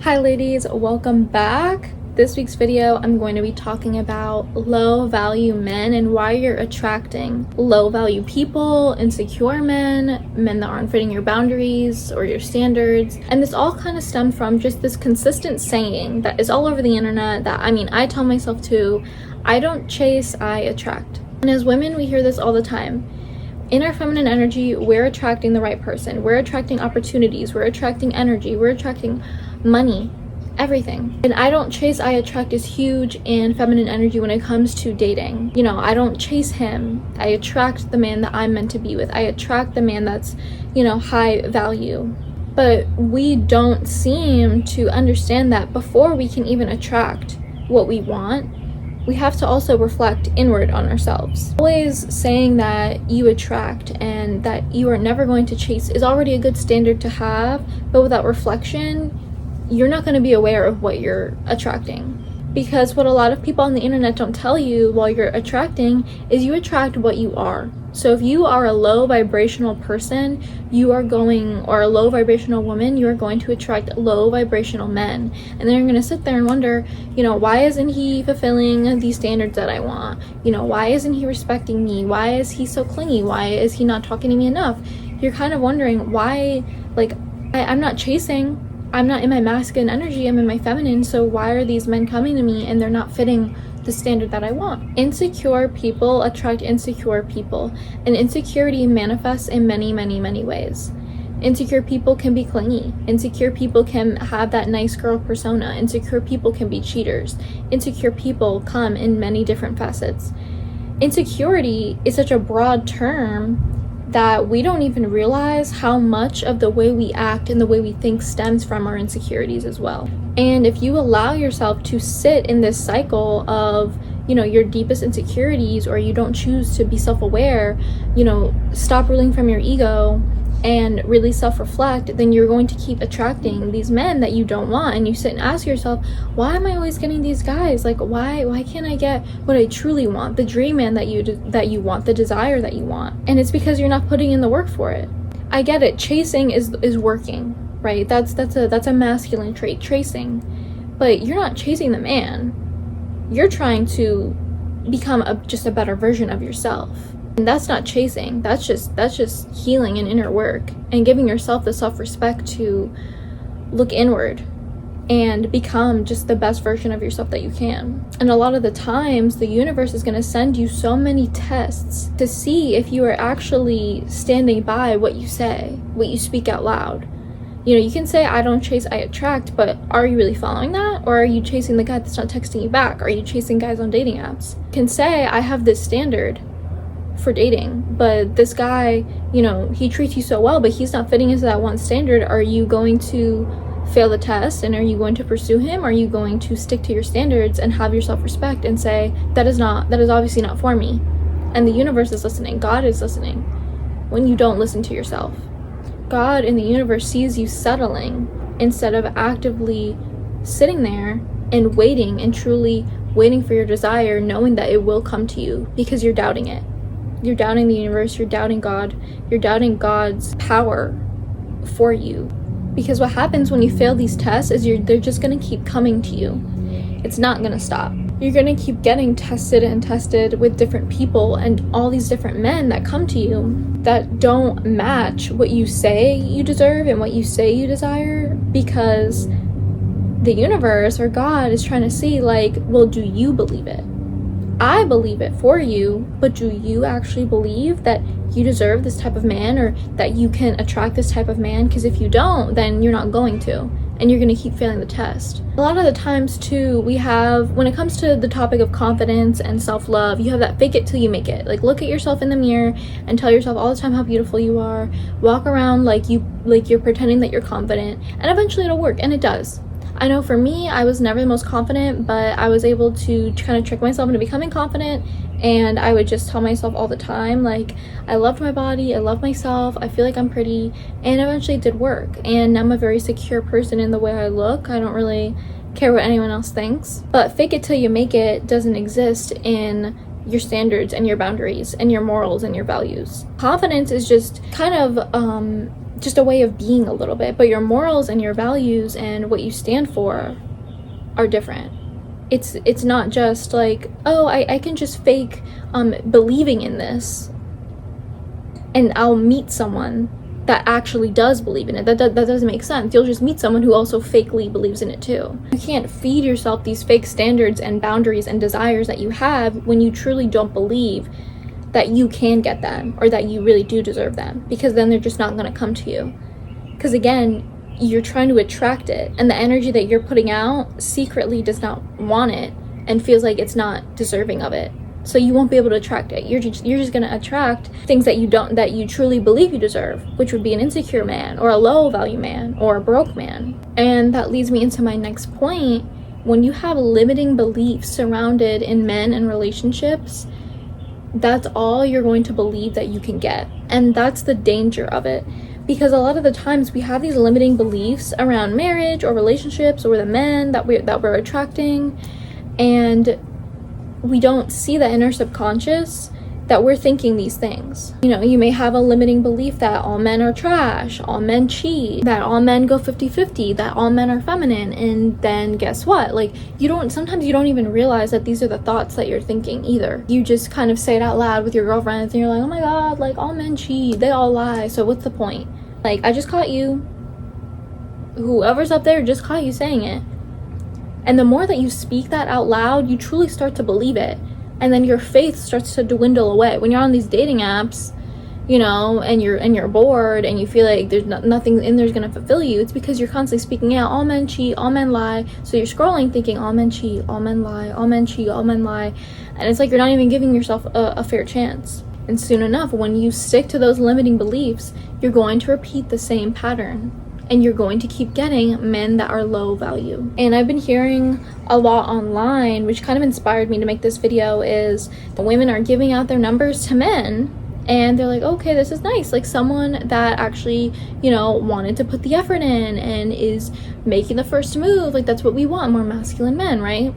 Hi ladies, welcome back. This week's video, I'm going to be talking about low value men and why you're attracting low value people, insecure men, men that aren't fitting your boundaries or your standards. And this all kind of stemmed from just this consistent saying that is all over the internet that, I tell myself too, I don't chase, I attract. And as women, we hear this all the time. In our feminine energy, we're attracting the right person. We're attracting opportunities. We're attracting energy. We're attracting money, everything. And I don't chase, I attract is huge in feminine energy when it comes to dating. I don't chase him. I attract the man that I'm meant to be with. I attract the man that's, high value. But we don't seem to understand that before we can even attract what we want, we have to also reflect inward on ourselves. Always saying that you attract and that you are never going to chase is already a good standard to have, but without reflection, you're not going to be aware of what you're attracting. Because what a lot of people on the internet don't tell you while you're attracting is you attract what you are. So if you are a low vibrational person, or a low vibrational woman, you are going to attract low vibrational men. And then you're going to sit there and wonder, why isn't he fulfilling these standards that I want? Why isn't he respecting me? Why is he so clingy? Why is he not talking to me enough? You're kind of wondering why, I'm not chasing. I'm not in my masculine energy, I'm in my feminine, so why are these men coming to me and they're not fitting the standard that I want? Insecure people attract insecure people, and insecurity manifests in many, many, many ways. Insecure people can be clingy. Insecure people can have that nice girl persona. Insecure people can be cheaters. Insecure people come in many different facets. Insecurity is such a broad term that we don't even realize how much of the way we act and the way we think stems from our insecurities as well. And if you allow yourself to sit in this cycle of, your deepest insecurities, or you don't choose to be self-aware, stop ruling from your ego and really self-reflect, then you're going to keep attracting these men that you don't want. And you sit and ask yourself, why am I always getting these guys? Why can't I get what I truly want, the dream man that you want, the desire that you want? And it's because you're not putting in the work for it. I get it, chasing is working, right? That's a masculine trait, chasing. But you're not chasing the man. You're trying to become just a better version of yourself. And that's not chasing, that's just healing and inner work and giving yourself the self-respect to look inward and become just the best version of yourself that you can. And a lot of the times the universe is going to send you so many tests to see if you are actually standing by what you say, what you speak out loud. You can say, I don't chase, I attract, but are you really following that? Or are you chasing the guy that's not texting you back? Are you chasing guys on dating apps? You can say, I have this standard for dating, but this guy, he treats you so well, but he's not fitting into that one standard. Are you going to fail the test, and are you going to pursue him? Are you going to stick to your standards and have your self-respect and say, that is obviously not for me? And the universe is listening. God is listening when you don't listen to yourself. God in the universe sees you settling instead of actively sitting there and waiting and truly waiting for your desire, knowing that it will come to you because you're doubting it. You're doubting the universe, you're doubting God, you're doubting God's power for you. Because what happens when you fail these tests is they're just going to keep coming to you. It's not going to stop. You're going to keep getting tested and tested with different people and all these different men that come to you that don't match what you say you deserve and what you say you desire, because the universe or God is trying to see, well, do you believe it? I believe it for you, but do you actually believe that you deserve this type of man, or that you can attract this type of man? Because if you don't, then you're not going to, and you're going to keep failing the test. A lot of the times too, when it comes to the topic of confidence and self-love, you have that fake it till you make it. Look at yourself in the mirror and tell yourself all the time how beautiful you are. Walk around like you're pretending that you're confident, and eventually it'll work, and it does. I know for me, I was never the most confident, but I was able to kind of trick myself into becoming confident, and I would just tell myself all the time, I loved my body, I love myself, I feel like I'm pretty, and eventually it did work. And I'm a very secure person in the way I look. I don't really care what anyone else thinks. But fake it till you make it doesn't exist in your standards and your boundaries and your morals and your values. Confidence is just kind of just a way of being a little bit, but your morals and your values and what you stand for are different. It's not just like, oh, I can just fake believing in this and I'll meet someone that actually does believe in it. That doesn't make sense. You'll just meet someone who also fakely believes in it too. You can't feed yourself these fake standards and boundaries and desires that you have when you truly don't believe that you can get them or that you really do deserve them, because then they're just not going to come to you. Because again, you're trying to attract it, and the energy that you're putting out secretly does not want it and feels like it's not deserving of it. So you won't be able to attract it. You're just going to attract things that you truly believe you deserve, which would be an insecure man or a low value man or a broke man. And that leads me into my next point. When you have limiting beliefs surrounded in men and relationships, that's all you're going to believe that you can get. And that's the danger of it. Because a lot of the times we have these limiting beliefs around marriage or relationships or the men that we're attracting, and we don't see the inner subconscious that we're thinking these things. You know, you may have a limiting belief that all men are trash, all men cheat, that all men go 50-50, that all men are feminine, and then guess what? Like, sometimes you don't even realize that these are the thoughts that you're thinking either. You just kind of say it out loud with your girlfriends and you're like, oh my god, like all men cheat, they all lie, so what's the point? Like, I just caught you. Whoever's up there just caught you saying it. And the more that you speak that out loud, you truly start to believe it. And then your faith starts to dwindle away. When you're on these dating apps, you know, and you're bored and you feel like there's nothing in there's gonna fulfill you, it's because you're constantly speaking out, all men cheat, all men lie. So you're scrolling thinking all men cheat, all men lie, all men cheat, all men lie. And it's like you're not even giving yourself a fair chance. And soon enough, when you stick to those limiting beliefs, you're going to repeat the same pattern. And you're going to keep getting men that are low value. And I've been hearing a lot online, which kind of inspired me to make this video, is the women are giving out their numbers to men, and they're like, okay, this is nice. Like someone that actually, you know, wanted to put the effort in and is making the first move. Like that's what we want, more masculine men, right?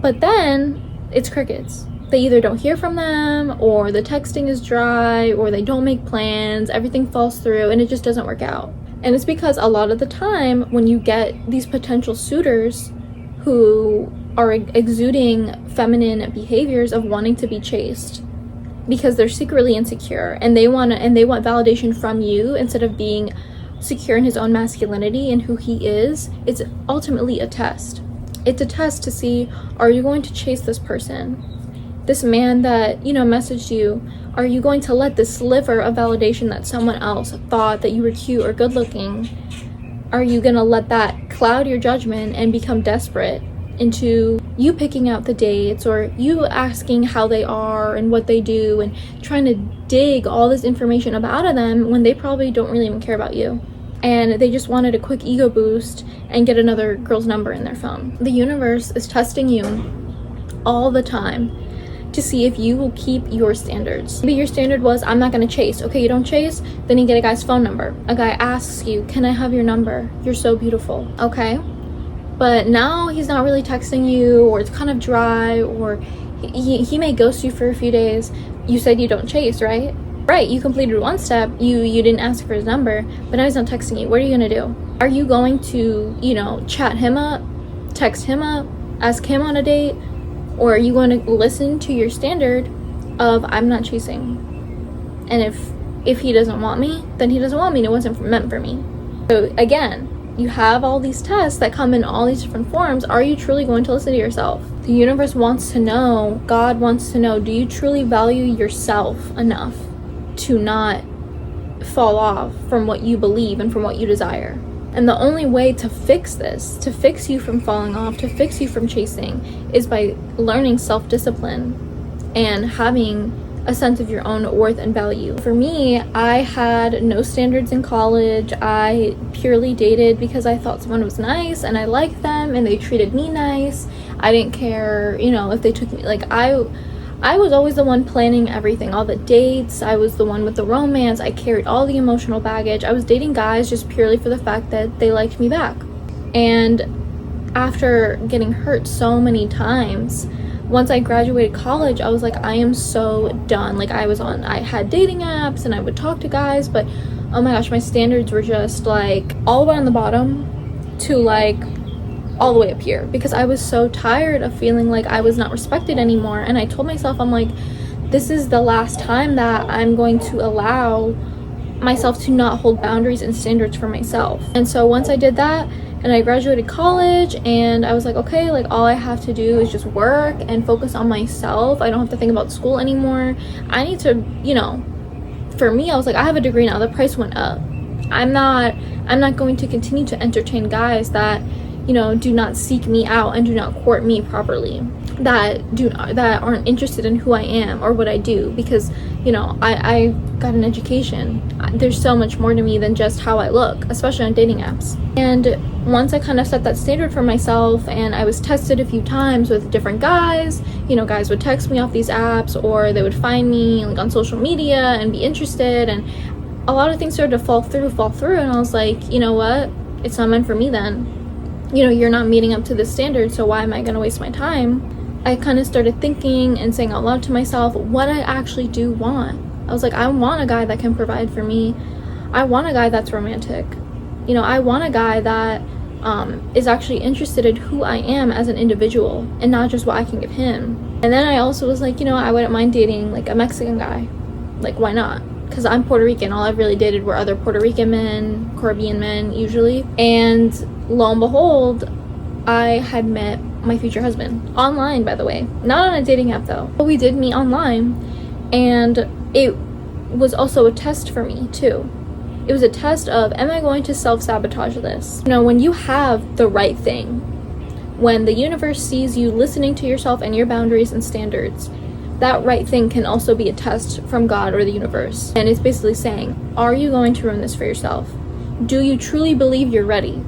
But then it's crickets. They either don't hear from them, or the texting is dry, or they don't make plans, everything falls through, and it just doesn't work out. And it's because a lot of the time when you get these potential suitors who are exuding feminine behaviors of wanting to be chased because they're secretly insecure and they want validation from you instead of being secure in his own masculinity and who he is, it's ultimately a test. It's a test to see, are you going to chase this person? This man that, you know, messaged you, are you going to let this sliver of validation that someone else thought that you were cute or good looking, are you going to let that cloud your judgment and become desperate into you picking out the dates or you asking how they are and what they do and trying to dig all this information out of them when they probably don't really even care about you? And they just wanted a quick ego boost and get another girl's number in their phone. The universe is testing you all the time to see if you will keep your standards. Maybe your standard was, I'm not gonna chase. Okay, you don't chase, then you get a guy's phone number. A guy asks you, can I have your number? You're so beautiful. Okay, but now he's not really texting you, or it's kind of dry, or he may ghost you for a few days. You said you don't chase, right? Right, you completed one step, you didn't ask for his number, but now he's not texting you. What are you gonna do? Are you going to, you know, chat him up, text him up, ask him on a date? Or are you going to listen to your standard of, I'm not chasing? And if he doesn't want me, then he doesn't want me and it wasn't meant for me. So again, you have all these tests that come in all these different forms. Are you truly going to listen to yourself? The universe wants to know, God wants to know, do you truly value yourself enough to not fall off from what you believe and from what you desire? And the only way to fix this, to fix you from falling off, to fix you from chasing, is by learning self-discipline and having a sense of your own worth and value. For me, I had no standards in college. I purely dated because I thought someone was nice and I liked them and they treated me nice. I didn't care, you know, if they took me, like I was always the one planning everything, all the dates. I was the one with the romance. I carried all the emotional baggage. I was dating guys just purely for the fact that they liked me back. And after getting hurt so many times, once I graduated college, I was like, I am so done. Like I had dating apps and I would talk to guys, but oh my gosh, my standards were just like all the way on the bottom to like all the way up here, because I was so tired of feeling like I was not respected anymore. And I told myself, I'm like, this is the last time that I'm going to allow myself to not hold boundaries and standards for myself. And so once I did that and I graduated college, and I was like, okay, like all I have to do is just work and focus on myself. I don't have to think about school anymore. I need to, you know, for me, I was like, I have a degree now, the price went up. I'm not going to continue to entertain guys that, you know, do not seek me out and do not court me properly, that aren't interested in who I am or what I do, because, you know, I got an education. There's so much more to me than just how I look, especially on dating apps. And once I kind of set that standard for myself, and I was tested a few times with different guys, you know, guys would text me off these apps, or they would find me like on social media and be interested, and a lot of things started to fall through, and I was like, you know what, it's not meant for me then. You know, you're not meeting up to this standard, so why am I going to waste my time? I kind of started thinking and saying out loud to myself what I actually do want. I was like, I want a guy that can provide for me. I want a guy that's romantic. You know, I want a guy that is actually interested in who I am as an individual and not just what I can give him. And then I also was like, you know, I wouldn't mind dating like a Mexican guy. Like, why not? Because I'm Puerto Rican. All I've really dated were other Puerto Rican men, Caribbean men usually. And lo and behold, I had met my future husband online, by the way. Not on a dating app though, but we did meet online, and it was also a test for me too. It was a test of, am I going to self-sabotage this? You know, when you have the right thing, when the universe sees you listening to yourself and your boundaries and standards, that right thing can also be a test from God or the universe. And it's basically saying, are you going to ruin this for yourself? Do you truly believe you're ready?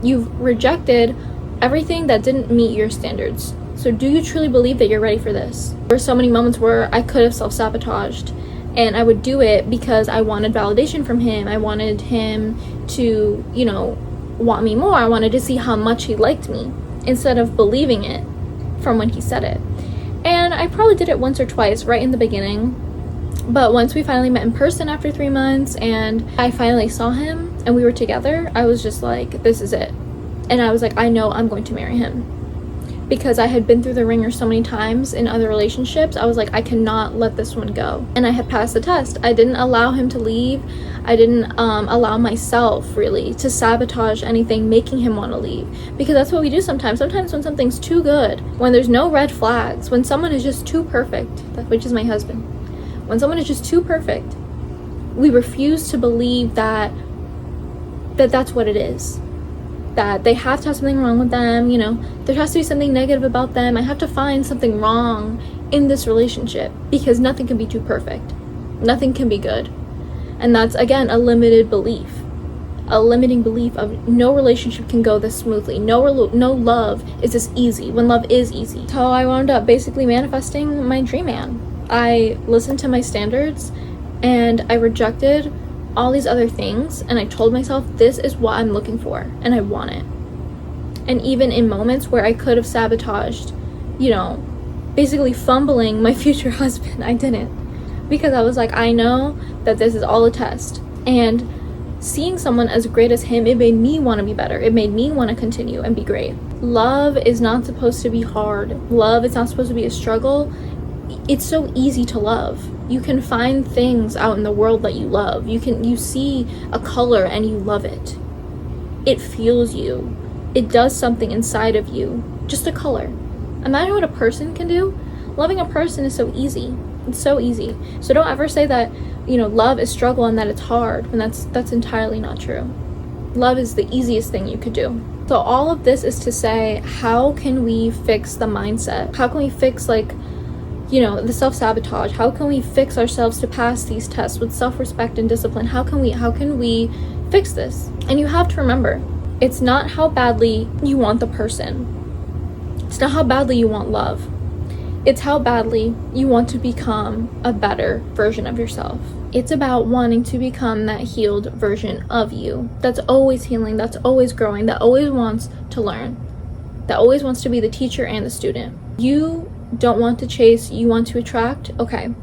You've rejected everything that didn't meet your standards. So do you truly believe that you're ready for this? There were so many moments where I could have self-sabotaged, and I would do it because I wanted validation from him. I wanted him to, you know, want me more. I wanted to see how much he liked me instead of believing it from when he said it. And I probably did it once or twice right in the beginning. But once we finally met in person after 3 months and I finally saw him and we were together, I was just like, this is it. And I was like, I know I'm going to marry him. Because I had been through the ringer so many times in other relationships, I was like, I cannot let this one go. And I had passed the test. I didn't allow him to leave. I didn't allow myself really to sabotage anything making him want to leave. Because that's what we do sometimes. Sometimes when something's too good, when there's no red flags, when someone is just too perfect, which is my husband, when someone is just too perfect, we refuse to believe that that's what it is. That they have to have something wrong with them, you know, there has to be something negative about them. I have to find something wrong in this relationship because nothing can be too perfect. Nothing can be good. And that's, again, a limited belief. A limiting belief of no relationship can go this smoothly. No love is this easy when love is easy. So I wound up basically manifesting my dream man. I listened to my standards and I rejected all these other things, and I told myself, this is what I'm looking for and I want it. And even in moments where I could have sabotaged, you know, basically fumbling my future husband, I didn't, because I was like, I know that this is all a test. And seeing someone as great as him, it made me want to be better. It made me want to continue and be great. Love is not supposed to be hard. Love is not supposed to be a struggle. It's so easy to love. You can find things out in the world that you love. You see a color and you love it. It fuels you. It does something inside of you. Just a color. Imagine what a person can do. Loving a person is so easy. It's so easy. So don't ever say that, you know, love is struggle and that it's hard, when that's entirely not true. Love is the easiest thing you could do. So all of this is to say, how can we fix the mindset? How can we fix, like, you know, the self-sabotage? How can we fix ourselves to pass these tests with self-respect and discipline? How can we fix this? And you have to remember, it's not how badly you want the person. It's not how badly you want love. It's how badly you want to become a better version of yourself. It's about wanting to become that healed version of you that's always healing, that's always growing, that always wants to learn, that always wants to be the teacher and the student. You don't want to chase, you want to attract. Okay,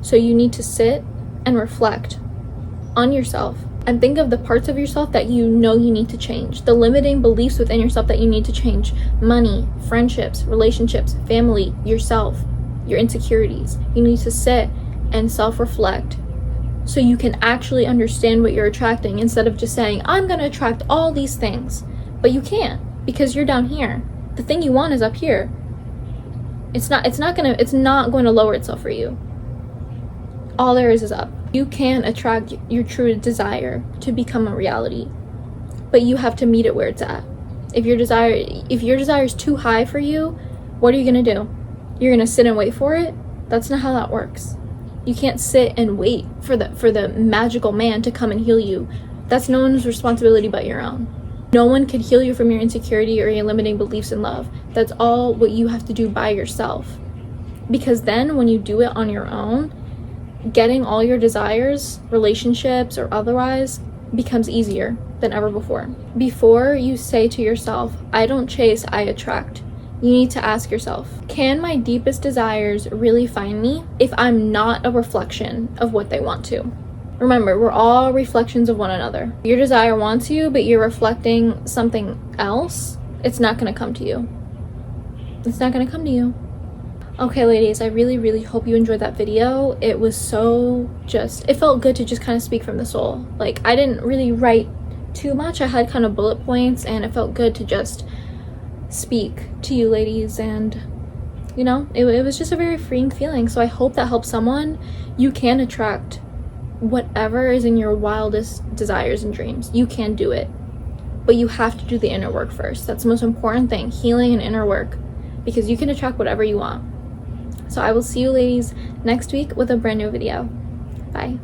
so you need to sit and reflect on yourself and think of the parts of yourself that you know you need to change, the limiting beliefs within yourself that you need to change. Money, friendships, relationships, family, yourself, your insecurities. You need to sit and self-reflect so you can actually understand what you're attracting, instead of just saying, I'm going to attract all these things. But you can't, because you're down here. The thing you want is up here. It's not going to lower itself for you. All there is up. You can attract your true desire to become a reality, but you have to meet it where it's at. If your desire is too high for you, what are you going to do? You're going to sit and wait for it? That's not how that works. You can't sit and wait for the magical man to come and heal you. That's no one's responsibility but your own. No one can heal you from your insecurity or your limiting beliefs in love. That's all what you have to do by yourself. Because then when you do it on your own, getting all your desires, relationships or otherwise, becomes easier than ever before. Before you say to yourself, I don't chase, I attract, you need to ask yourself, can my deepest desires really find me if I'm not a reflection of what they want to? Remember, we're all reflections of one another. Your desire wants you, but you're reflecting something else, it's not going to come to you. It's not going to come to you. Okay, ladies, I really hope you enjoyed that video. It was it felt good to just kind of speak from the soul. Like, I didn't really write too much. I had kind of bullet points, and it felt good to just speak to you ladies, and you know, it was just a very freeing feeling. So I hope that helps someone. You can attract whatever is in your wildest desires and dreams. You can do it, but you have to do the inner work first. That's the most important thing, healing and inner work, because you can attract whatever you want. So I will see you ladies next week with a brand new video. Bye.